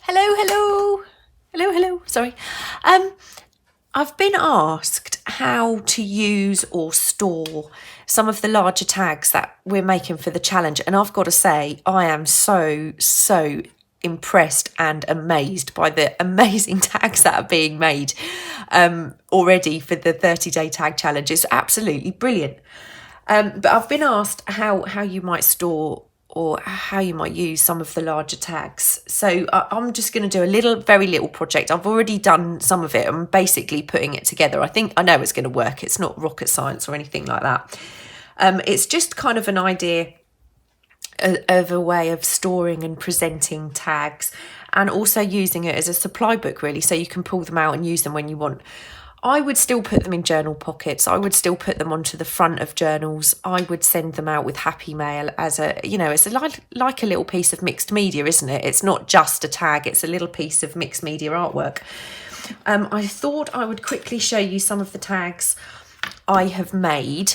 Hello. Sorry. I've been asked how to use or store some of the larger tags that we're making for the challenge. And I've got to say, I am so impressed and amazed by the amazing tags that are being made already for the 30-day tag challenge. It's absolutely brilliant. But I've been asked how you might store or how you might use some of the larger tags. So I'm just going to do very little project. I've already done some of it. I'm basically putting it together. I know it's going to work. It's not rocket science or anything like that. It's just kind of an idea of a way of storing and presenting tags, and also using it as a supply book, really, so you can pull them out and use them when you want. I would still put them in journal pockets. I would still put them onto the front of journals. I would send them out with Happy Mail as it's like a little piece of mixed media, isn't it? It's not just a tag, it's a little piece of mixed media artwork. I thought I would quickly show you some of the tags I have made.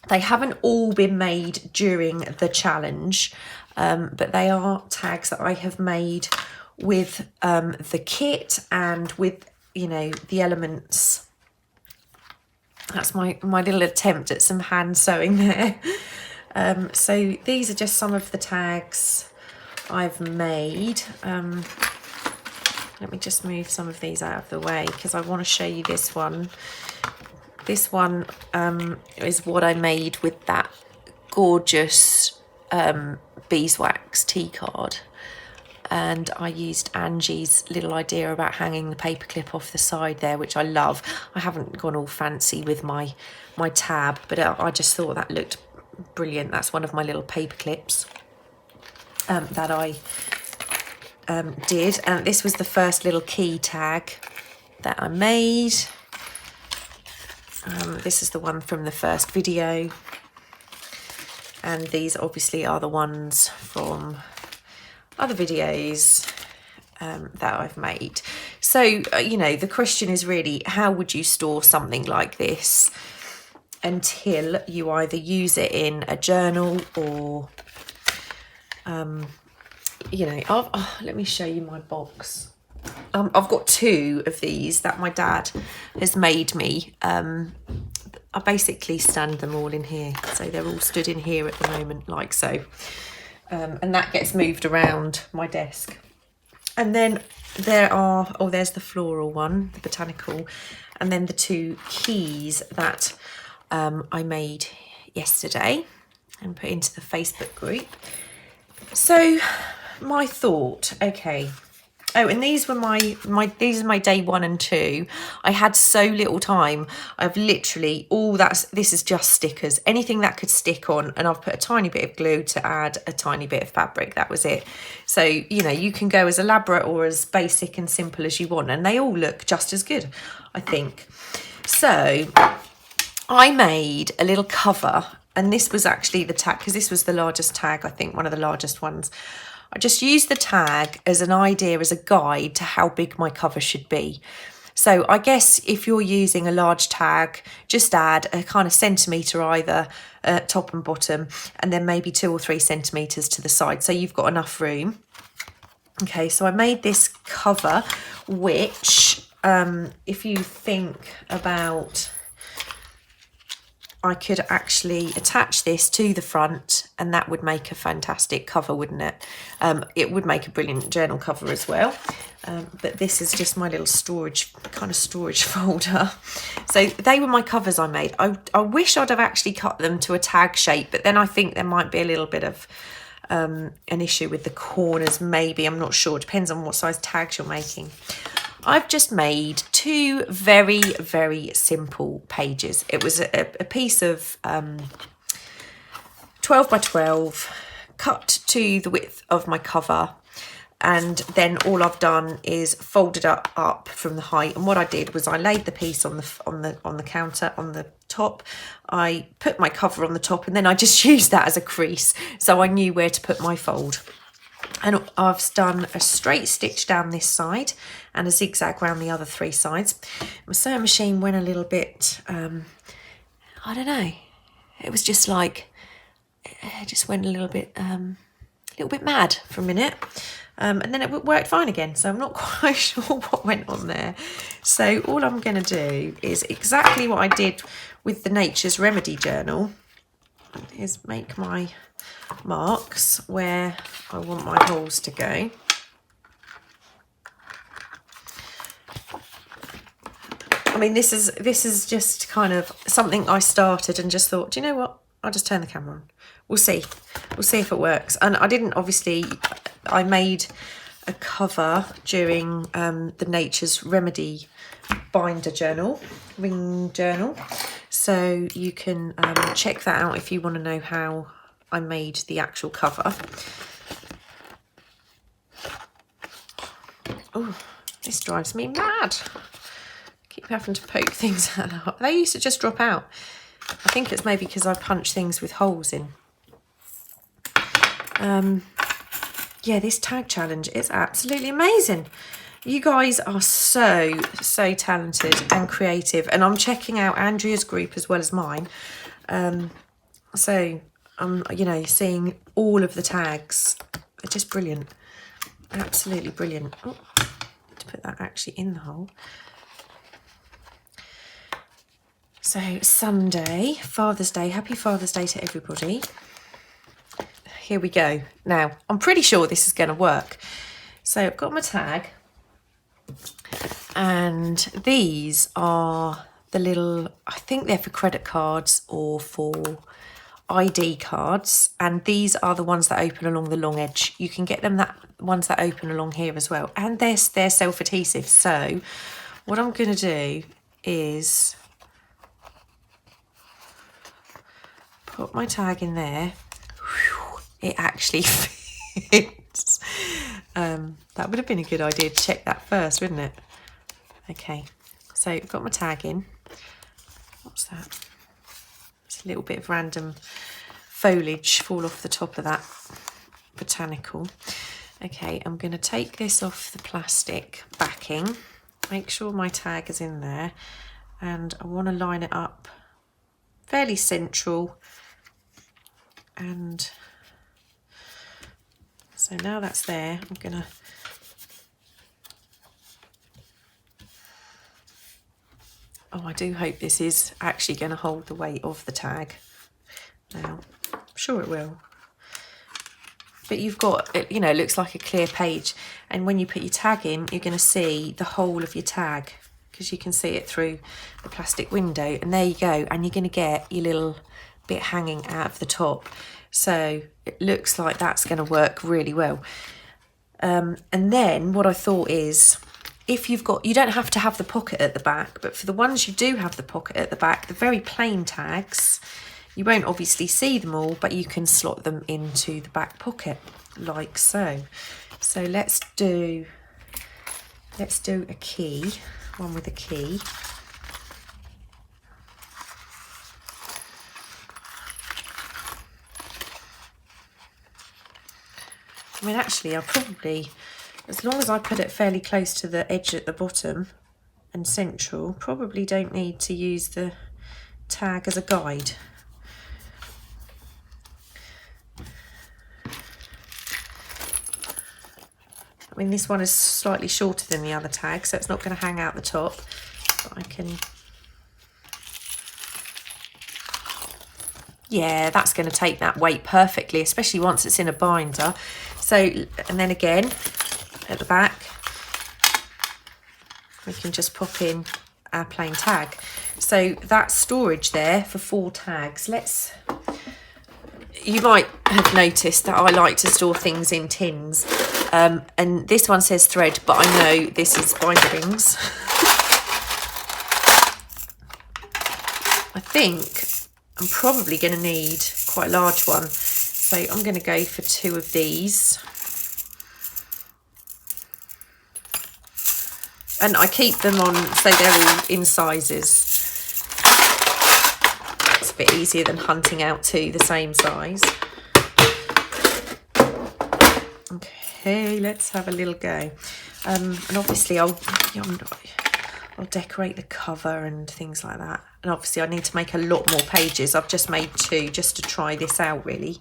They haven't all been made during the challenge, but they are tags that I have made with the kit and with the elements. That's my little attempt at some hand sewing there. So these are just some of the tags I've made. Let me just move some of these out of the way because I want to show you this one. This one is what I made with that gorgeous beeswax tea card. And I used Angie's little idea about hanging the paperclip off the side there, which I love. I haven't gone all fancy with my tab, but I just thought that looked brilliant. That's one of my little paper clips that I did. And this was the first little key tag that I made. This is the one from the first video. And these obviously are the ones from other videos that I've made. So, the question is really, how would you store something like this until you either use it in a journal or, let me show you my box. I've got two of these that my dad has made me. I basically stand them all in here. So they're all stood in here at the moment, like so. And that gets moved around my desk. And then there's the floral one, the botanical, and then the two keys that I made yesterday and put into the Facebook group. So my thought, okay. Oh, and these were these are my day 1 and 2. I had so little time. I've literally this is just stickers, anything that could stick on, and I've put a tiny bit of glue to add a tiny bit of fabric. That was it. So, you can go as elaborate or as basic and simple as you want, and they all look just as good, I think. So I made a little cover, and this was actually the tag, because this was the largest tag, I think, one of the largest ones. I just used the tag as an idea, as a guide to how big my cover should be. So I guess if you're using a large tag, just add a kind of centimetre either top and bottom, and then maybe 2 or 3 centimetres to the side, so you've got enough room. Okay, so I made this cover, which if you think about, I could actually attach this to the front, and that would make a fantastic cover, wouldn't it? It would make a brilliant journal cover as well. But this is just my little storage folder. So they were my covers I made. I wish I'd have actually cut them to a tag shape, but then I think there might be a little bit of an issue with the corners, maybe. I'm not sure. It depends on what size tags you're making. I've just made 2 very, very simple pages. It was a piece of 12 by 12, cut to the width of my cover, and then all I've done is folded up from the height. And what I did was I laid the piece on the counter on the top. I put my cover on the top, and then I just used that as a crease, so I knew where to put my fold. And I've done a straight stitch down this side and a zigzag around the other 3 sides. My sewing machine went a little bit, I don't know, it was just like, it just went a little bit little bit mad for a minute. And then it worked fine again, so I'm not quite sure what went on there. So all I'm going to do is exactly what I did with the Nature's Remedy journal, is make my marks where I want my holes to go. I mean, this is just kind of something I started and just thought, do you know what? I'll just turn the camera on. We'll see. We'll see if it works. And I didn't, obviously, I made a cover during the Nature's Remedy binder journal, ring journal. So you can check that out if you want to know how I made the actual cover. Oh, this drives me mad. Keep having to poke things out. They used to just drop out. I think it's maybe because I punch things with holes in. Yeah, this tag challenge is absolutely amazing. You guys are so talented and creative, and I'm checking out Andrea's group as well as mine. So I'm, you know, seeing all of the tags. They're just brilliant, absolutely brilliant. Oh, to put that actually in the hole. So Sunday, Father's Day. Happy Father's Day to everybody. Here we go. Now, I'm pretty sure this is going to work. So I've got my tag. And these are the little, I think they're for credit cards or for ID cards. And these are the ones that open along the long edge. You can get them ones that open along here as well. And they're self-adhesive. So what I'm going to do is put my tag in there. It actually fits. That would have been a good idea to check that first, wouldn't it? Okay, so I've got my tag in. What's that? It's a little bit of random foliage fall off the top of that botanical. Okay, I'm going to take this off the plastic backing. Make sure my tag is in there. And I want to line it up fairly central. And so now that's there, I'm gonna I do hope this is actually going to hold the weight of the tag. Now, I'm sure it will. But you've got, you know, it looks like a clear page. And when you put your tag in, you're going to see the whole of your tag because you can see it through the plastic window. And there you go. And you're going to get your little bit hanging out of the top. So it looks like that's going to work really well. And then what I thought is, if you've got, you don't have to have the pocket at the back, but for the ones you do have the pocket at the back, the very plain tags, you won't obviously see them all, but you can slot them into the back pocket like so. So let's do a key, one with a key. I mean, actually, I'll probably, as long as I put it fairly close to the edge at the bottom and central, probably don't need to use the tag as a guide. I mean, this one is slightly shorter than the other tag, so it's not going to hang out the top, but I can... Yeah, that's going to take that weight perfectly, especially once it's in a binder. So, and then again, at the back, we can just pop in our plain tag. So that's storage there for 4 tags. You might have noticed that I like to store things in tins. And this one says thread, but I know this is binder rings. I think I'm probably going to need quite a large one. So I'm going to go for 2 of these. And I keep them on, so they're all in sizes. It's a bit easier than hunting out 2 the same size. Okay, let's have a little go. And obviously I'll decorate the cover and things like that. And obviously I need to make a lot more pages. I've just made 2 just to try this out, really.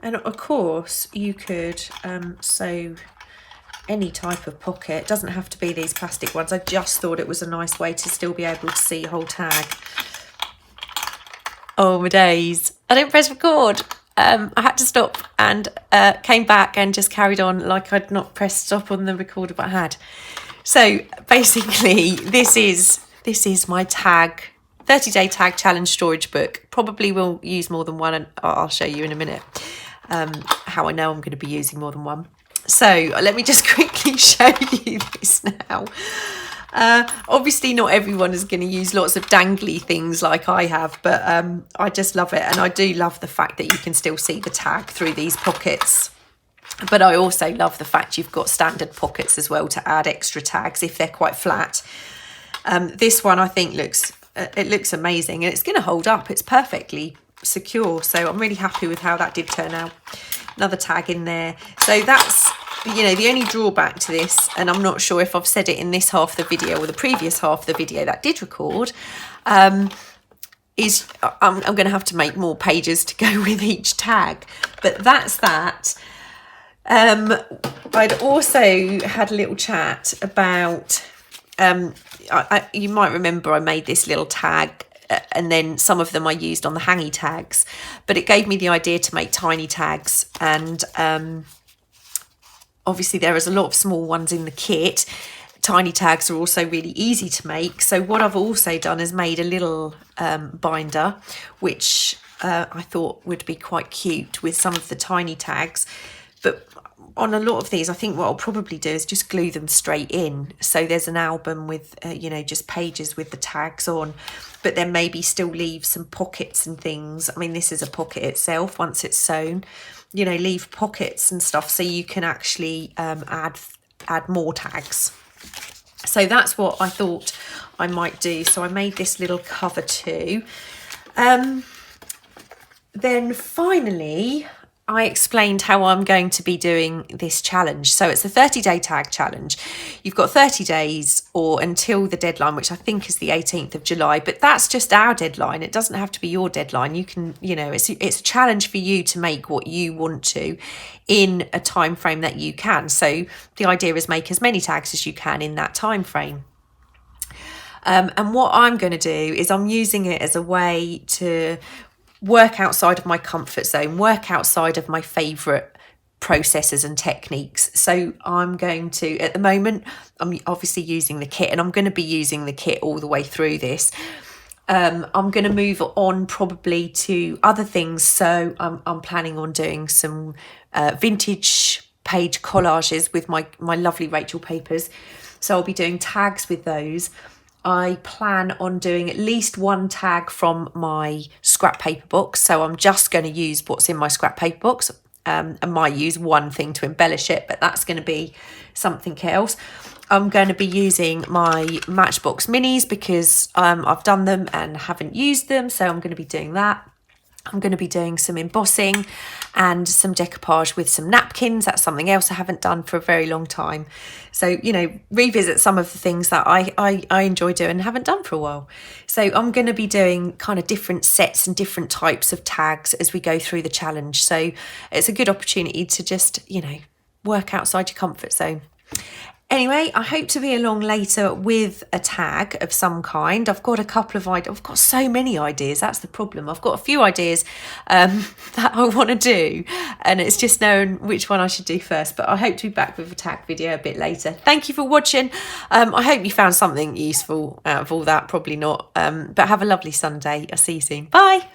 And of course you could sew any type of pocket. It doesn't have to be these plastic ones. I just thought it was a nice way to still be able to see a whole tag. Oh my days, I didn't press record. I had to stop and came back and just carried on like I'd not pressed stop on the recorder, but I had. So basically this is my tag 30-day tag challenge storage book. Probably will use more than one, and I'll show you in a minute how I know I'm going to be using more than one. So let me just quickly show you this now. Obviously not everyone is going to use lots of dangly things like I have, but I just love it, and I do love the fact that you can still see the tag through these pockets. But I also love the fact you've got standard pockets as well to add extra tags if they're quite flat. This one I think looks amazing, and it's going to hold up. It's perfectly secure, so I'm really happy with how that did turn out. Another tag in there. So that's, you know, the only drawback to this, and I'm not sure if I've said it in this half of the video or the previous half of the video that did record, is I'm going to have to make more pages to go with each tag. But that's that. I'd also had a little chat about, you might remember I made this little tag, and then some of them I used on the hangy tags, but it gave me the idea to make tiny tags, and obviously there is a lot of small ones in the kit. Tiny tags are also really easy to make, so what I've also done is made a little binder, which I thought would be quite cute with some of the tiny tags. But on a lot of these, I think what I'll probably do is just glue them straight in. So there's an album with, you know, just pages with the tags on, but then maybe still leave some pockets and things. I mean, this is a pocket itself once it's sewn, you know, leave pockets and stuff so you can actually add more tags. So that's what I thought I might do. So I made this little cover too. Then finally, I explained how I'm going to be doing this challenge. So it's a 30-day tag challenge. You've got 30 days or until the deadline, which I think is the 18th of July, but that's just our deadline. It doesn't have to be your deadline. You can, you know, it's a challenge for you to make what you want to in a time frame that you can. So the idea is make as many tags as you can in that time frame. And what I'm going to do is I'm using it as a way to work outside of my comfort zone, work outside of my favourite processes and techniques. So I'm going to, at the moment, I'm obviously using the kit, and I'm going to be using the kit all the way through this. I'm going to move on probably to other things. So I'm planning on doing some vintage page collages with my lovely Rachel papers. So I'll be doing tags with those. I plan on doing at least one tag from my scrap paper box. So I'm just going to use what's in my scrap paper box. I might use one thing to embellish it, but that's going to be something else. I'm going to be using my Matchbox minis because I've done them and haven't used them. So I'm going to be doing that. I'm going to be doing some embossing and some decoupage with some napkins. That's something else I haven't done for a very long time. So, you know, revisit some of the things that I enjoy doing and haven't done for a while. So I'm going to be doing kind of different sets and different types of tags as we go through the challenge. So it's a good opportunity to just, you know, work outside your comfort zone. Anyway, I hope to be along later with a tag of some kind. I've got a couple of ideas. I've got so many ideas. That's the problem. I've got a few ideas that I want to do, and it's just knowing which one I should do first. But I hope to be back with a tag video a bit later. Thank you for watching. I hope you found something useful out of all that. Probably not. But have a lovely Sunday. I'll see you soon. Bye.